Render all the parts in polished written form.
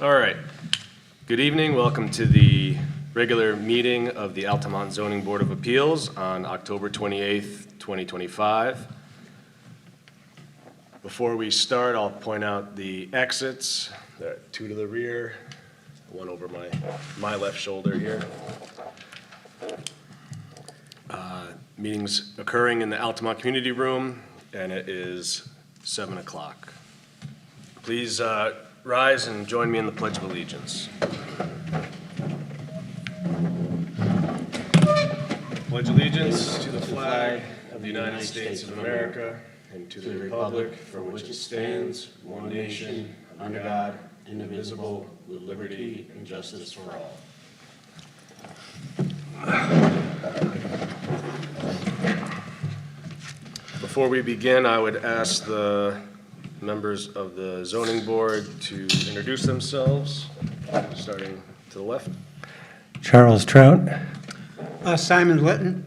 All right. Good evening. Welcome to the regular meeting of the Altamont Zoning Board of Appeals on October 28th, 2025. Before we start, I'll point out the exits. There are two to the rear, one over my left shoulder here. Meeting's occurring in the Altamont Community Room, and it is 7 o'clock. Please rise and join me in the Pledge of Allegiance. Pledge allegiance to the flag of the United States of America and to the republic for which it stands, one nation, under God, indivisible, with liberty and justice for all. Before we begin, I would ask the members of the zoning board to introduce themselves, starting to the left. Charles Trout. Simon Litton.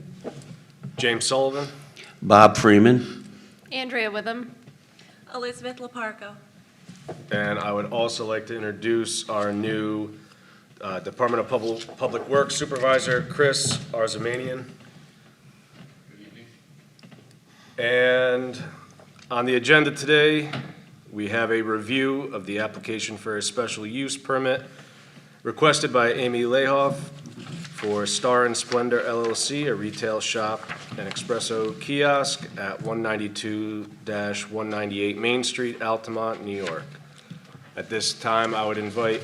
James Sullivan. Bob Freeman. Andrea Witham. Elizabeth Laparco. And I would also like to introduce our new Department of Public Works Supervisor, Chris Arzamanian. Good evening. And on the agenda today, we have a review of the application for a special use permit requested by Amy Lahoff for Star and Splendor LLC, a retail shop and espresso kiosk at 192-198 Main Street, Altamont, New York. At this time, I would invite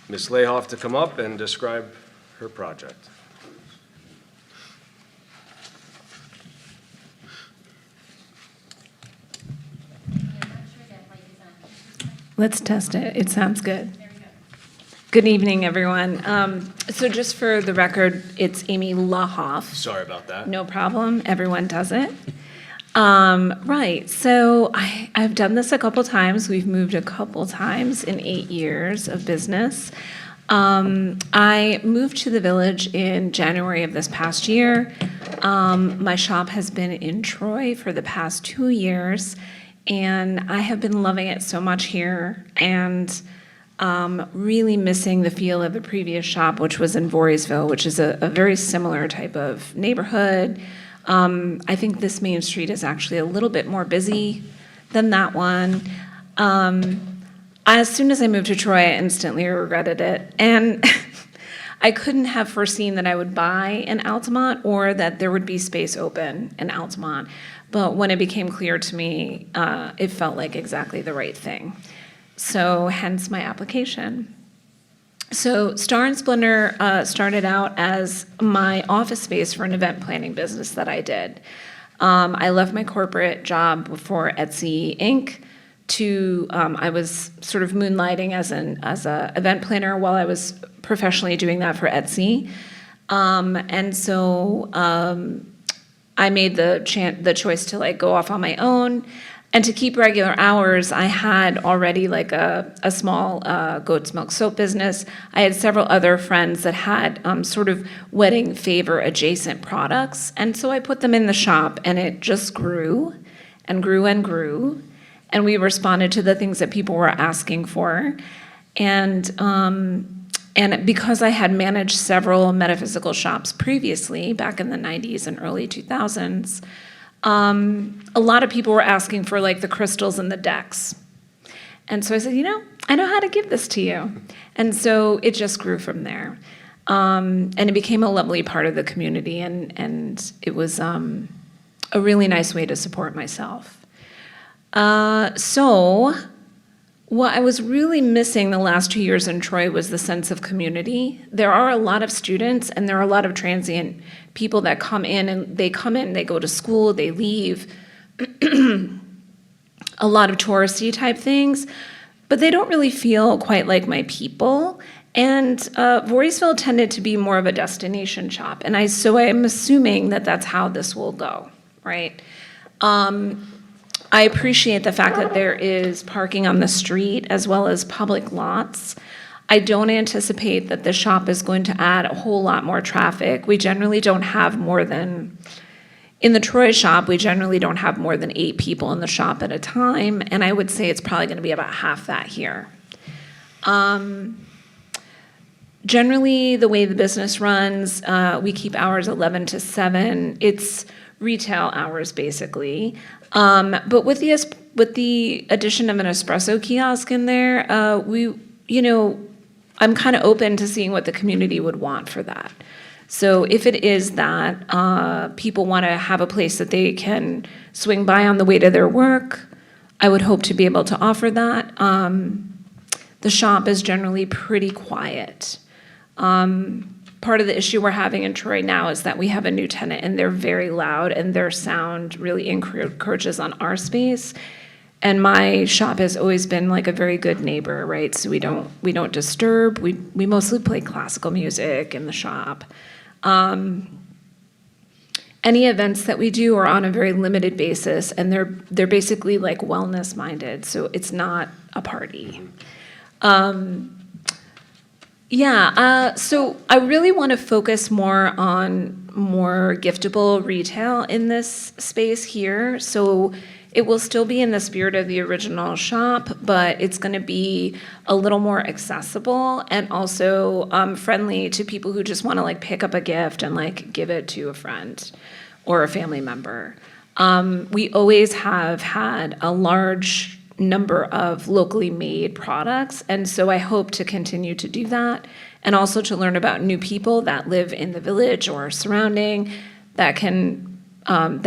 Ms. Lahoff to come up and describe her project. Let's test it. It sounds good. Good evening, everyone. So just for the record, it's Amy Lahoff. Sorry about that. No problem. Everyone does it. Right. So I've done this a couple times. We've moved a couple times in 8 years of business. I moved to the village in January of this past year. My shop has been in Troy for the past 2 years, and I have been loving it so much here and really missing the feel of the previous shop, which was in Voorheesville, which is a very similar type of neighborhood. I think this Main Street is actually a little bit more busy than that one. As soon as I moved to Troy, I instantly regretted it. And I couldn't have foreseen that I would buy in Altamont or that there would be space open in Altamont. But when it became clear to me, it felt like exactly the right thing. So hence my application. So Star and Splendor started out as my office space for an event planning business that I did. I left my corporate job before Etsy Inc. I was sort of moonlighting as an event planner while I was professionally doing that for Etsy. And so I made the choice to like go off on my own. And to keep regular hours, I had already like a small goat's milk soap business. I had several other friends that had sort of wedding favor adjacent products. And so I put them in the shop, and it just grew and grew and grew. And we responded to the things that people were asking for. And because I had managed several metaphysical shops previously, back in the 90s and early 2000s, a lot of people were asking for like the crystals and the decks. And so I said, I know how to give this to you. And so it just grew from there. And it became a lovely part of the community, and it was a really nice way to support myself. So what I was really missing the last 2 years in Troy was the sense of community. There are a lot of students, and there are a lot of transient people that come in, they go to school, they leave, a lot of touristy type things, but they don't really feel quite like my people. And Voorheesville tended to be more of a destination shop, and so I'm assuming that that's how this will go, right? I appreciate the fact that there is parking on the street as well as public lots. I don't anticipate that the shop is going to add a whole lot more traffic. We generally don't have more than, in the Troy shop, we generally don't have more than 8 people in the shop at a time, and I would say it's probably going to be about half that here. Generally, the way the business runs, we keep hours 11 to 7. It's retail hours, basically. But with the addition of an espresso kiosk in there, I'm kind of open to seeing what the community would want for that. So if it is that people want to have a place that they can swing by on the way to their work, I would hope to be able to offer that. The shop is generally pretty quiet. Part of the issue we're having in Troy now is that we have a new tenant and they're very loud and their sound really encroaches on our space. And my shop has always been like a very good neighbor, right? So we don't disturb. We mostly play classical music in the shop. Any events that we do are on a very limited basis, and they're basically like wellness minded. So it's not a party. So I really want to focus more on more giftable retail in this space here. So it will still be in the spirit of the original shop, but it's going to be a little more accessible and also friendly to people who just want to like pick up a gift and like give it to a friend or a family member. We always have had a large number of locally made products, and so I hope to continue to do that, and also to learn about new people that live in the village or surrounding that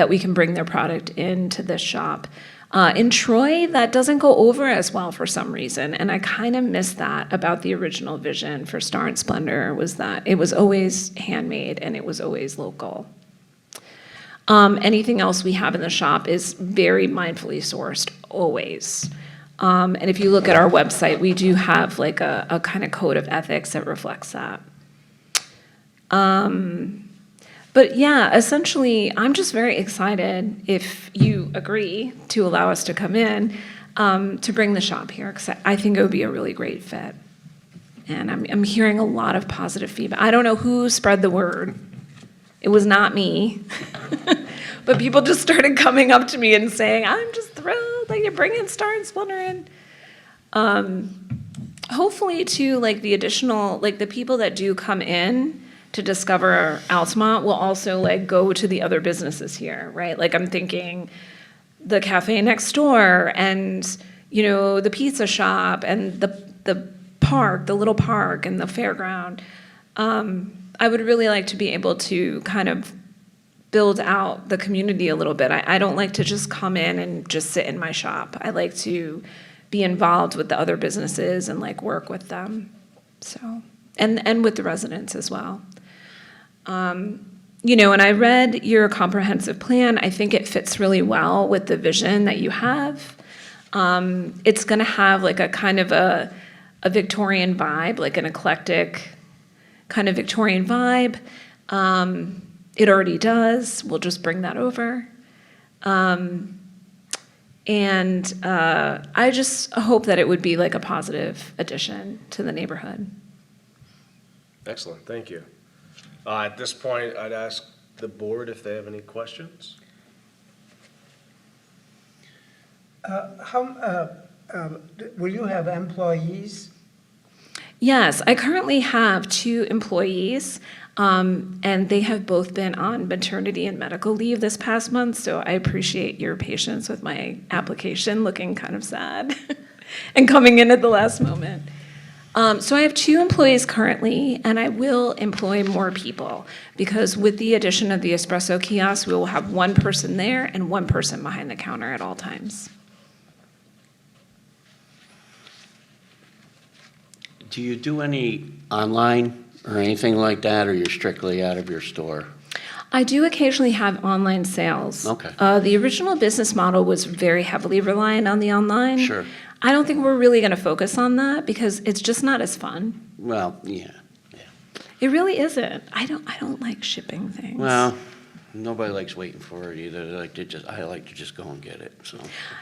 we can bring their product into this shop. In Troy, that doesn't go over as well for some reason, and I kind of miss that about the original vision for Star and Splendor, was that it was always handmade and it was always local. Anything else we have in the shop is very mindfully sourced, always. And if you look at our website, we do have like a kind of code of ethics that reflects that. But yeah, essentially, I'm just very excited, if you agree to allow us to come in, to bring the shop here, because I think it would be a really great fit. And I'm hearing a lot of positive feedback. I don't know who spread the word. It was not me. But people just started coming up to me and saying, I'm just thrilled that you're bringing Star and Splendor in. Hopefully, too, like the additional, like the people that do come in to discover Altamont will also like go to the other businesses here, right? Like I'm thinking the cafe next door and, the pizza shop and the park, the little park and the fairground. I would really like to be able to kind of build out the community a little bit. I don't like to just come in and just sit in my shop. I like to be involved with the other businesses and like work with them. So, and with the residents as well. And I read your comprehensive plan. I think it fits really well with the vision that you have. It's gonna have like a kind of a Victorian vibe, like an eclectic kind of Victorian vibe. It already does. We'll just bring that over. And I just hope that it would be like a positive addition to the neighborhood. Excellent, thank you. At this point, I'd ask the board if they have any questions. Will you have employees? Yes, I currently have 2 employees, and they have both been on maternity and medical leave this past month, so I appreciate your patience with my application looking kind of sad and coming in at the last moment. So I have 2 employees currently, and I will employ more people, because with the addition of the espresso kiosk, we will have 1 person there and 1 person behind the counter at all times. Do you do any online or anything like that, or you're strictly out of your store? I do occasionally have online sales. Okay. The original business model was very heavily reliant on the online. Sure. I don't think we're really going to focus on that because it's just not as fun. Well, yeah. It really isn't. I don't like shipping things. Well, nobody likes waiting for it either. I like to just go and get it, so.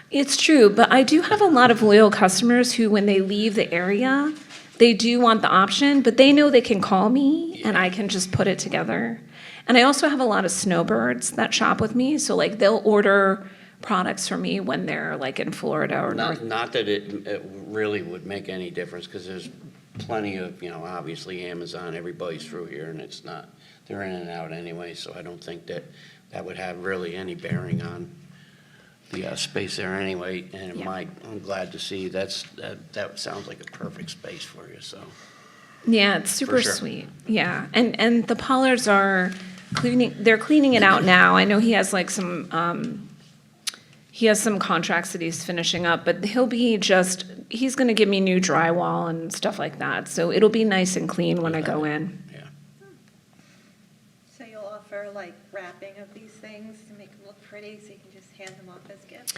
It's true, but I do have a lot of loyal customers who, when they leave the area, they do want the option, but they know they can call me and I can just put it together. And I also have a lot of snowbirds that shop with me, so like they'll order products for me when they're like in Florida or North. Not that it really would make any difference, because there's plenty of, obviously Amazon, everybody's through here, and it's not, they're in and out anyway, so I don't think that would have really any bearing on the space there anyway. And Yeah. I'm glad to see that sounds like a perfect space for you, so. Yeah, it's super sure. sweet. Yeah, and the pollards are they're cleaning it out now. I know he has like some contracts that he's finishing up, but he's gonna give me new drywall and stuff like that. So it'll be nice and clean when I go in. Yeah. So you'll offer like wrapping of these things to make them look pretty, so you can just hand them off as gifts?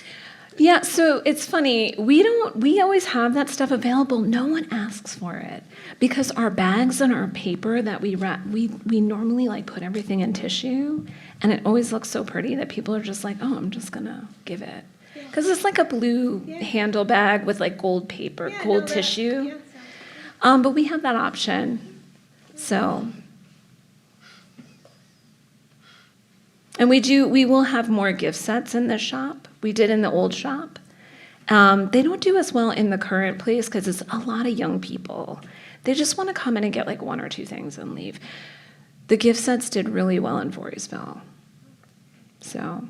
Yeah, so it's funny, we always have that stuff available. No one asks for it because our bags and our paper that we wrap, we normally like put everything in tissue, and it always looks so pretty that people are just like, oh, I'm just gonna give it. Because it's like a blue Yeah. handle bag with like gold paper, Yeah, no, gold that- tissue. yeah, sounds But we have that option, so. And we will have more gift sets in this shop. We did in the old shop. They don't do as well in the current place because it's a lot of young people. They just want to come in and get like one or two things and leave. The gift sets did really well in Voorheesville. So,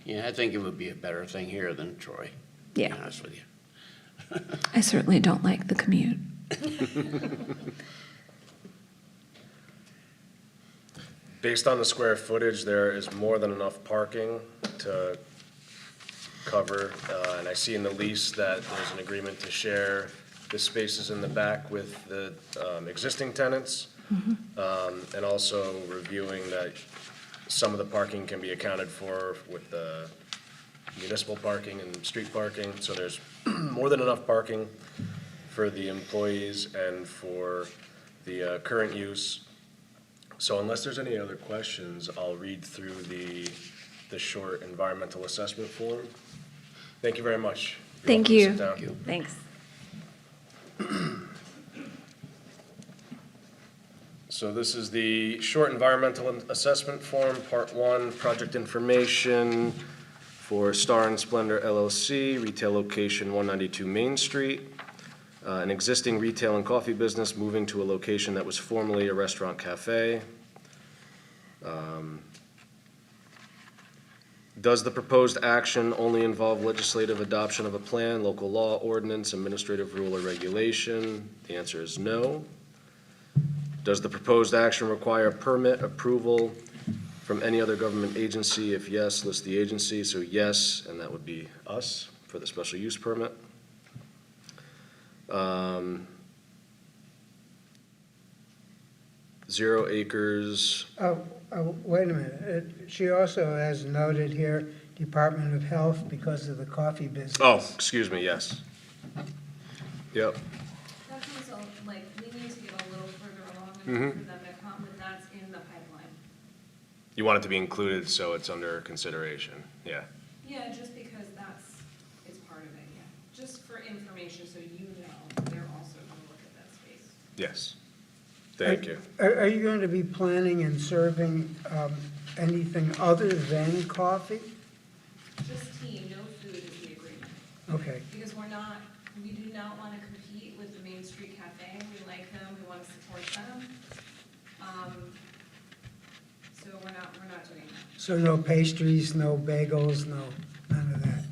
Yeah, I think it would be a better thing here than Troy, to yeah, be honest with you. I certainly don't like the commute. Based on the square footage, there is more than enough parking to cover, and I see in the lease that there's an agreement to share the spaces in the back with the existing tenants, and also reviewing that some of the parking can be accounted for with the municipal parking and street parking, so there's more than enough parking for the employees and for the current use. So unless there's any other questions, I'll read through the short environmental assessment form. Thank you very much. You're Thank welcome to you. sit down. Thank you. Thanks. So this is the short environmental assessment form, Part 1, project information for Star and Splendor LLC, retail location 192 Main Street. An existing retail and coffee business moving to a location that was formerly a restaurant cafe. Does the proposed action only involve legislative adoption of a plan, local law, ordinance, administrative rule, or regulation? The answer is no. Does the proposed action require permit approval from any other government agency? If yes, list the agency. So yes, and that would be us for the special use permit. 0 acres. Wait a minute. She also has noted here Department of Health because of the coffee business. Oh, excuse me, yes. Yep. That's also, like, we need to get a little further along Mhm. for them to come, but that's in the pipeline. You want it to be included, so it's under consideration, yeah. Yeah, just because it's part of it, yeah. Just for information, so you know, they're also gonna look at that space. Yes. Thank you. Are you going to be planning and serving anything other than coffee? Just tea, no food is the agreement. Okay. Because we do not want to compete with the Main Street Cafe. We like them, we want to support them. So we're not doing that. So no pastries, no bagels, none of that?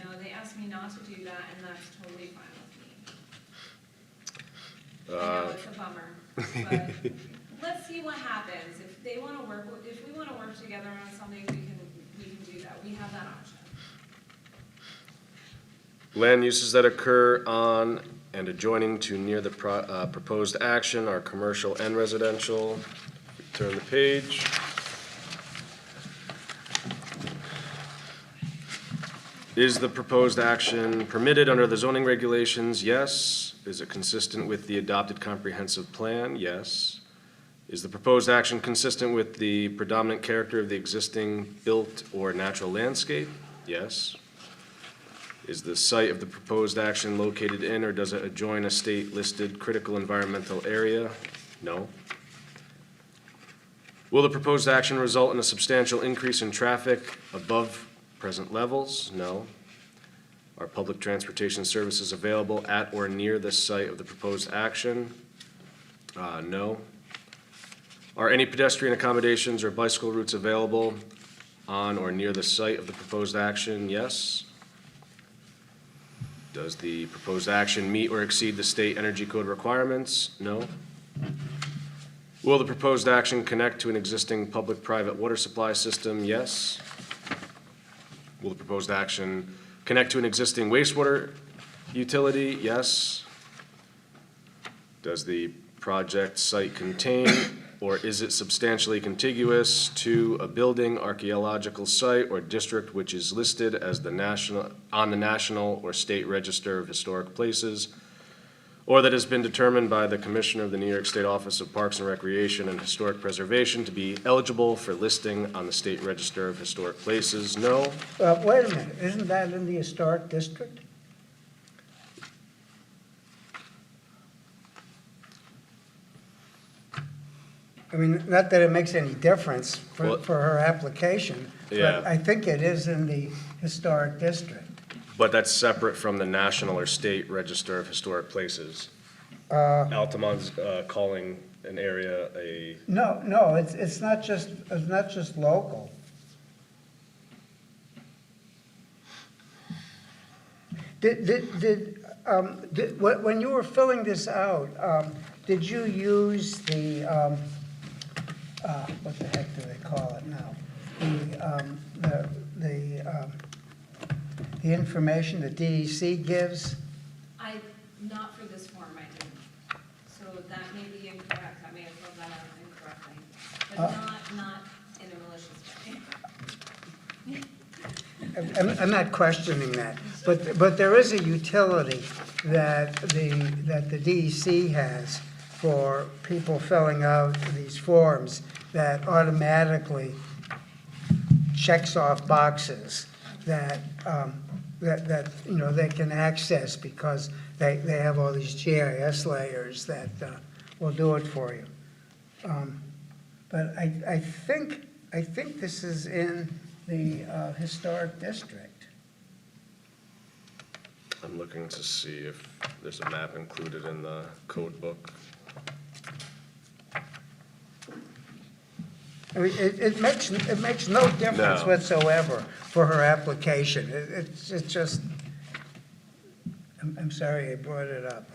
No, they asked me not to do that, and that's totally fine with me. I know it's a bummer, but let's see what happens. If we want to work together on something, we can do that. We have that option. Land uses that occur on and adjoining to near the proposed action are commercial and residential. Turn the page. Is the proposed action permitted under the zoning regulations? Yes. Is it consistent with the adopted comprehensive plan? Yes. Is the proposed action consistent with the predominant character of the existing built or natural landscape? Yes. Is the site of the proposed action located in or does it adjoin a state-listed critical environmental area? No. Will the proposed action result in a substantial increase in traffic above present levels? No. Are public transportation services available at or near the site of the proposed action? No. Are any pedestrian accommodations or bicycle routes available on or near the site of the proposed action? Yes. Does the proposed action meet or exceed the state energy code requirements? No. Will the proposed action connect to an existing public-private water supply system? Yes. Will the proposed action connect to an existing wastewater utility? Yes. Does the project site contain or is it substantially contiguous to a building, archaeological site, or district which is listed as on the National or State Register of Historic Places, or that has been determined by the Commissioner of the New York State Office of Parks and Recreation and Historic Preservation to be eligible for listing on the State Register of Historic Places? No. Wait a minute, isn't that in the historic district? I mean, not that it makes any difference Well- for her application, Yeah. but I think it is in the historic district. But that's separate from the National or State Register of Historic Places. Altamont's calling an area a, No, it's not just local. When you were filling this out, did you use the, what the heck do they call it now? The information the DEC gives? Not for this form, I didn't. So that may be incorrect, I may have filled that out incorrectly, but not in a malicious way. I'm not questioning that, but there is a utility that the DEC has for people filling out these forms that automatically checks off boxes that they can access because they have all these GIS layers that will do it for you. But I think this is in the historic district. I'm looking to see if there's a map included in the code book. I mean, it makes no difference No. whatsoever for her application. It's just, I'm sorry I brought it up.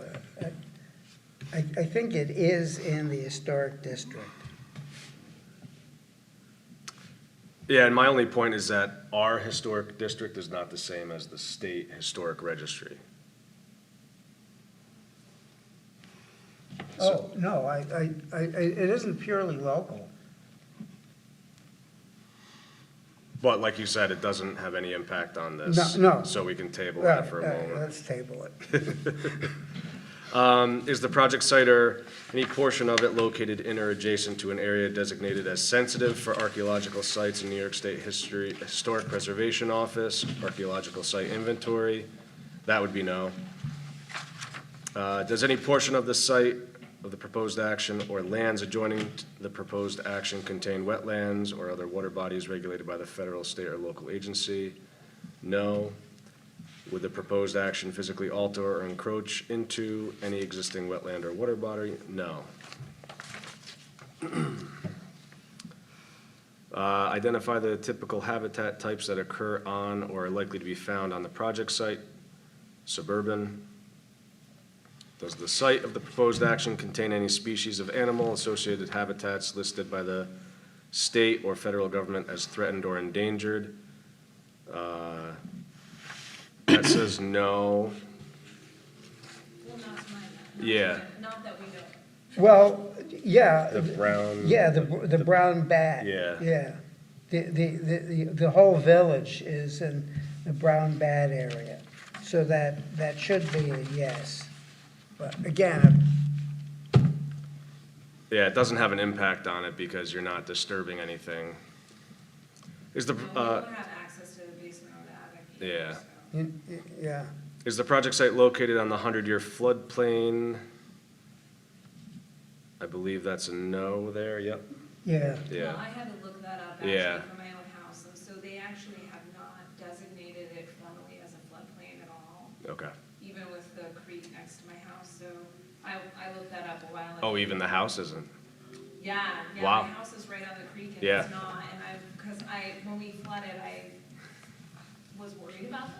I think it is in the historic district. Yeah, and my only point is that our historic district is not the same as the state historic registry. Oh, no, it isn't purely local. But like you said, it doesn't have any impact on this. No. So we can table Well, that for a moment. let's table it. Is the project site or any portion of it located in or adjacent to an area designated as sensitive for archaeological sites in New York State Historic Preservation Office, archaeological site inventory? That would be no. Does any portion of the site of the proposed action or lands adjoining the proposed action contain wetlands or other water bodies regulated by the federal, state, or local agency? No. Would the proposed action physically alter or encroach into any existing wetland or water body? No. Identify the typical habitat types that occur on or are likely to be found on the project site. Suburban. Does the site of the proposed action contain any species of animal associated habitats listed by the state or federal government as threatened or endangered? That says no. Well, not to my knowledge. Yeah. Not that we know. Well, yeah. The brown. Yeah, the brown bat. Yeah. Yeah. The whole village is in the brown bat area, so that should be a yes. But again, Yeah, it doesn't have an impact on it because you're not disturbing anything. Is the, We don't have access to the basement or the attic either, yeah. so. yeah, Is the project site located on the 100-year floodplain? I believe that's a no there, yep, yeah. yeah. Well, I had to look that up Yeah. actually for my own house, and so they actually have not done normally as a floodplain at all, Okay. even with the creek next to my house, so I looked that up a while ago. Oh, even the house isn't? Yeah, Wow. my house is right on the creek and Yeah. it's not, and when we flooded, I was worried about that.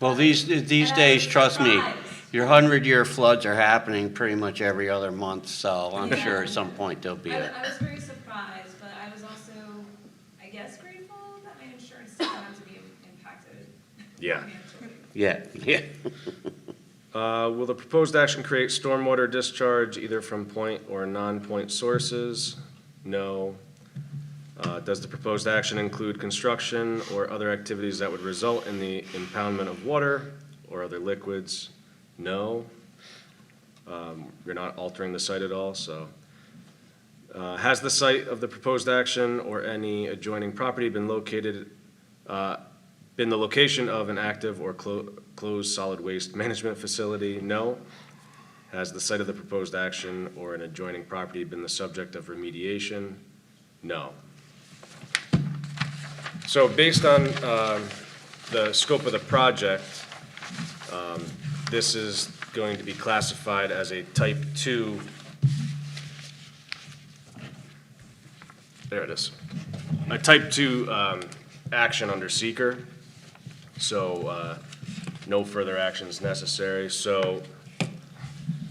Well, these And I days, was trust me, surprised. your 100-year floods are happening pretty much every other month, so I'm Yeah. sure at some point there'll be I was very surprised, but I was also, I guess, grateful that my insurance didn't have to be impacted. Yeah. financially. yeah. Will the proposed action create stormwater discharge either from point or non-point sources? No. Does the proposed action include construction or other activities that would result in the impoundment of water or other liquids? No. You're not altering the site at all, so. Has the site of the proposed action or any adjoining property been the location of an active or closed solid waste management facility? No. Has the site of the proposed action or an adjoining property been the subject of remediation? No. So based on the scope of the project, this is going to be classified as a type 2. There it is. A type 2 action under seeker. So no further action is necessary. So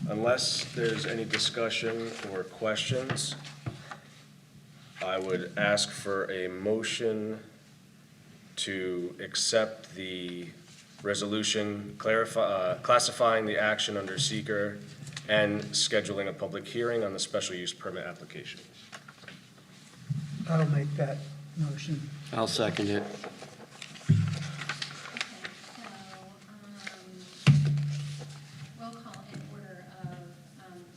unless there's any discussion or questions, I would ask for a motion to accept the resolution classifying the action under seeker and scheduling a public hearing on the special use permit application. I'll make that motion. I'll second it. Roll call in order of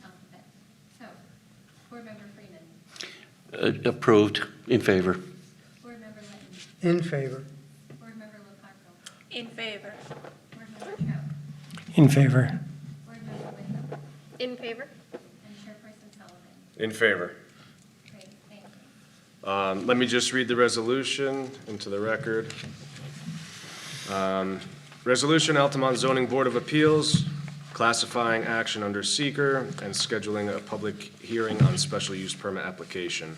alphabet. So, Board Member Freeman. Approved, in favor. Board Member Litton. In favor. Board Member Lopaco. In favor. Board Member Cho. In favor. Board Member Wickham. In favor? And Chairperson Sullivan. In favor. Great, thank you. Let me just read the resolution into the record. Resolution, Altamont Zoning Board of Appeals, classifying action under seeker and scheduling a public hearing on special use permit application.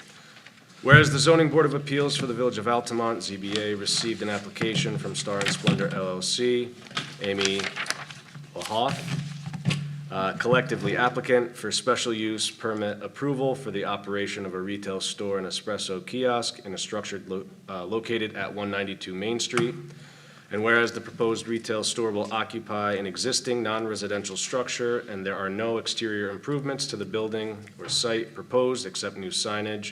Whereas the Zoning Board of Appeals for the Village of Altamont, ZBA, received an application from Star and Splendor LLC, Amy Lahoff, collectively applicant for special use permit approval for the operation of a retail store and espresso kiosk in a structure located at 192 Main Street. And whereas the proposed retail store will occupy an existing non-residential structure and there are no exterior improvements to the building or site proposed except new signage.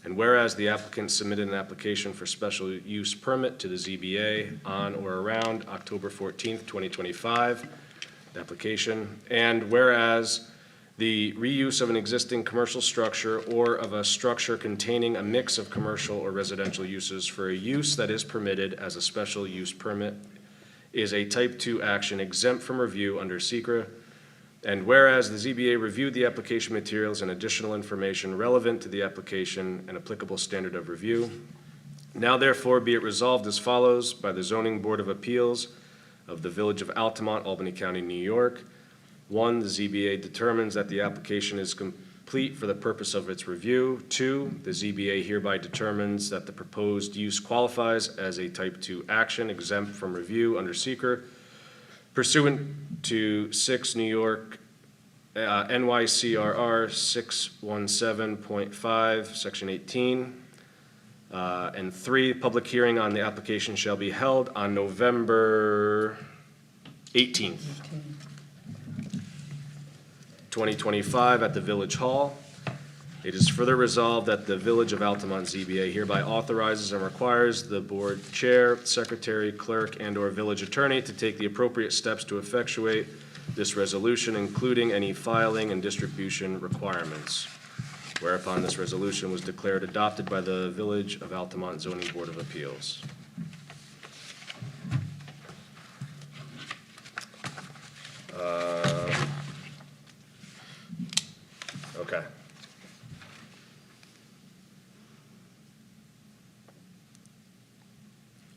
And whereas the applicant submitted an application for special use permit to the ZBA on or around October 14th, 2025, the application. And whereas the reuse of an existing commercial structure or of a structure containing a mix of commercial or residential uses for a use that is permitted as a special use permit is a type 2 action exempt from review under SECRA. And whereas the ZBA reviewed the application materials and additional information relevant to the application and applicable standard of review, now therefore be it resolved as follows by the Zoning Board of Appeals of the Village of Altamont, Albany County, New York. 1, the ZBA determines that the application is complete for the purpose of its review. 2, the ZBA hereby determines that the proposed use qualifies as a type 2 action exempt from review under SECRA pursuant to 6 New York NYCRR 617.5, Section 18. And 3, public hearing on the application shall be held on November 18th. 2025 at the Village Hall. It is further resolved that the Village of Altamont ZBA hereby authorizes and requires the board chair, secretary, clerk, and/or village attorney to take the appropriate steps to effectuate this resolution, including any filing and distribution requirements. Whereupon this resolution was declared adopted by the Village of Altamont Zoning Board of Appeals. Okay.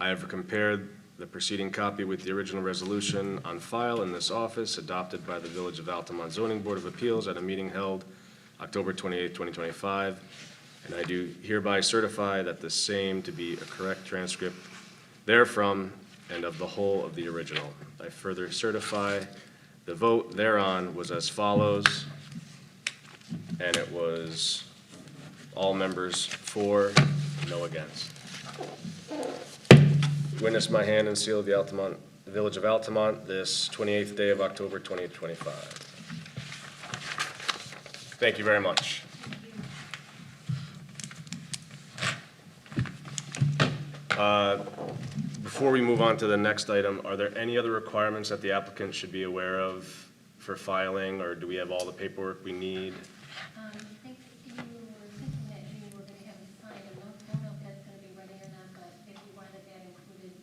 I have compared the preceding copy with the original resolution on file in this office, adopted by the Village of Altamont Zoning Board of Appeals at a meeting held October 28, 2025. And I do hereby certify that the same to be a correct transcript therefrom and of the whole of the original. I further certify the vote thereon was as follows, and it was all members for, no against. Witness my hand and seal of the Altamont, the Village of Altamont, this 28th day of October, 2025. Thank you very much. Before we move on to the next item, are there any other requirements that the applicant should be aware of for filing, or do we have all the paperwork we need? I think you were thinking that you were gonna have it signed, I don't know if that's gonna be ready or not, but if you wanted that included,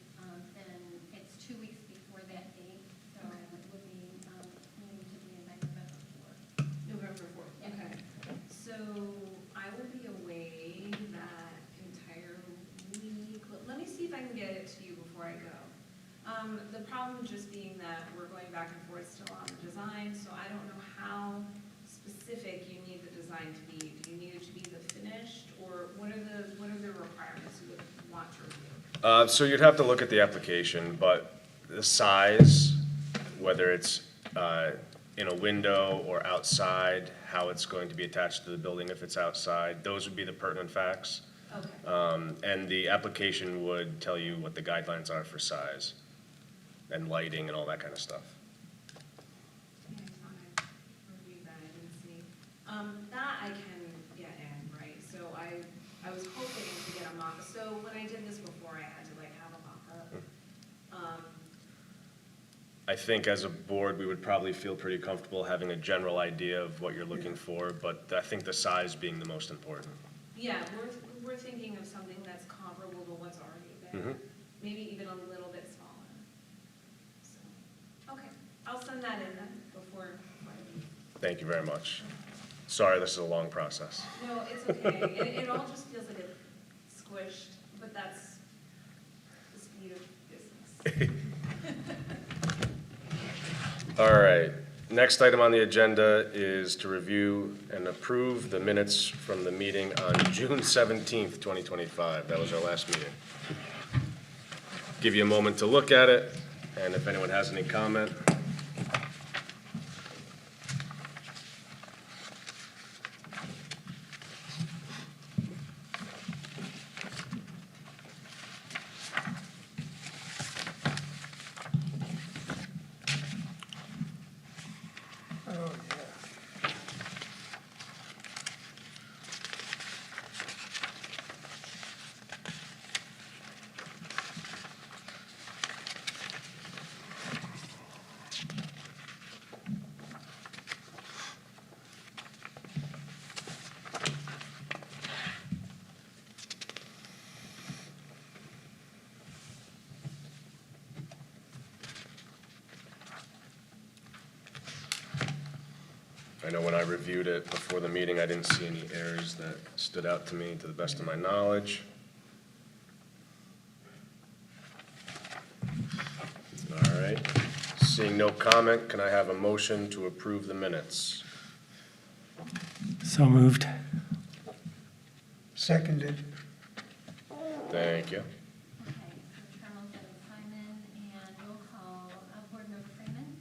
then it's 2 weeks before that date, so it would be, needing to be in by November 4th. November 4th, okay. So I will be away that entire week. Let me see if I can get it to you before I go. The problem just being that we're going back and forth still on the design, so I don't know how specific you need the design to be. Do you need it to be the finished, or what are the requirements you would want to review? So you'd have to look at the application, but the size, whether it's in a window or outside, how it's going to be attached to the building if it's outside, those would be the pertinent facts. Okay. And the application would tell you what the guidelines are for size and lighting and all that kind of stuff. Yeah, I thought I reviewed that, I didn't see. That I can get in, right? So I was hoping to get a mock, so when I did this before, I had to like have a mock-up. I think as a board, we would probably feel pretty comfortable having a general idea of what you're looking for, but I think the size being the most important. Yeah, we're thinking of something that's comparable to what's already there, maybe even a little bit smaller. So, okay, I'll send that in then before I leave. Thank you very much. Sorry, this is a long process. No, it's okay. It all just feels like it's squished, but that's the speed of business. All right, next item on the agenda is to review and approve the minutes from the meeting on June 17th, 2025. That was our last meeting. Give you a moment to look at it, and if anyone has any comment. Oh, yeah. I know when I reviewed it before the meeting, I didn't see any errors that stood out to me to the best of my knowledge. All right, seeing no comment, can I have a motion to approve the minutes? So moved. Seconded. Thank you. Okay, so Charles and Simon, and roll call, Board Member Freeman,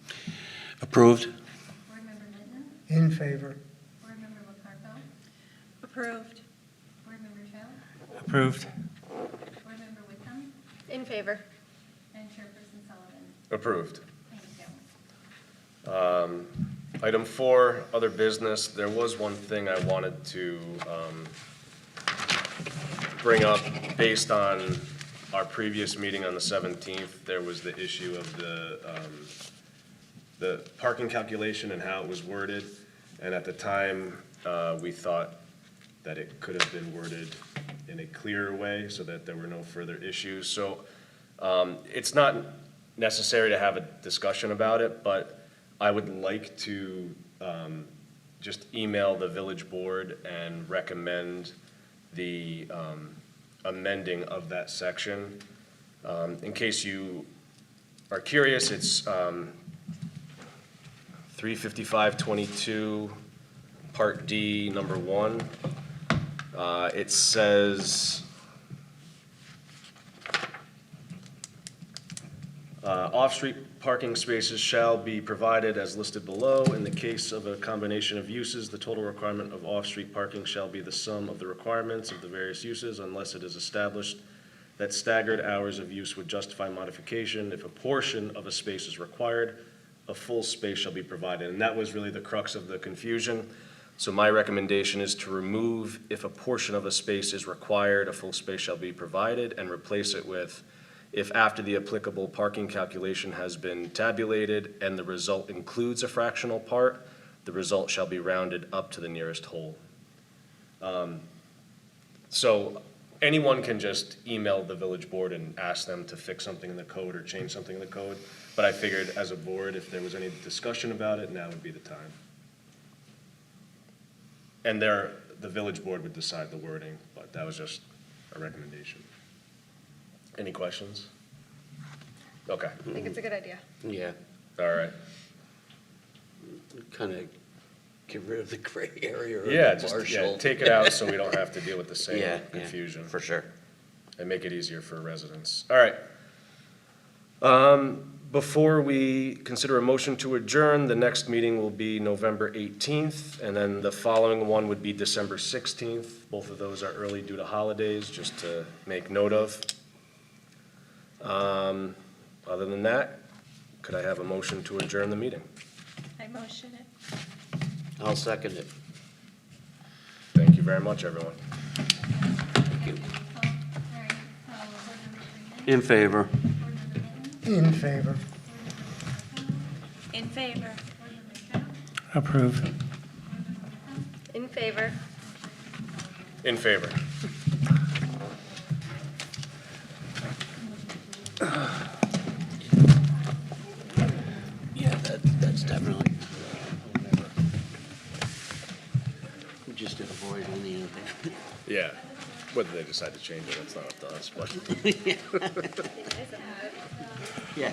Approved? Board Member Litton, In favor. Board Member Locarco, Approved. Board Member Cho, Approved. Board Member Wickham, In favor. and Chairperson Sullivan. Approved. Thank you. Item 4, other business. There was one thing I wanted to bring up based on our previous meeting on the 17th. There was the issue of the parking calculation and how it was worded. And at the time, we thought that it could have been worded in a clearer way so that there were no further issues. So it's not necessary to have a discussion about it, but I would like to just email the village board and recommend the amending of that section In case you are curious, it's 35522, Part D, number 1. It says, off-street parking spaces shall be provided as listed below. In the case of a combination of uses, the total requirement of off-street parking shall be the sum of the requirements of the various uses unless it is established that staggered hours of use would justify modification. If a portion of a space is required, a full space shall be provided. And that was really the crux of the confusion. So my recommendation is to remove, if a portion of a space is required, a full space shall be provided, and replace it with, if after the applicable parking calculation has been tabulated and the result includes a fractional part, the result shall be rounded up to the nearest whole. So anyone can just email the village board and ask them to fix something in the code or change something in the code. But I figured as a board, if there was any discussion about it, now would be the time. And the village board would decide the wording, but that was just a recommendation. Any questions? Okay, I think it's a good idea. Yeah, all right. kind of get rid of the gray area or Yeah, the just, partial. yeah, take it out so we don't have to deal with the Yeah, same yeah, confusion. for sure. And make it easier for residents. All right. Before we consider a motion to adjourn, the next meeting will be November 18th, and then the following one would be December 16th. Both of those are early due to holidays, just to make note of. Other than that, could I have a motion to adjourn the meeting? I motion it. I'll second it. Thank you very much, everyone. Thank you. All right, so board member Freeman, In favor. board member Litton, In favor. In favor. board member Stout, Approve. board member Hunt, In favor. In favor. Yeah, that's definitely. Just to avoid any of that. Yeah. Whether they decide to change it, that's not up to us, but Yeah.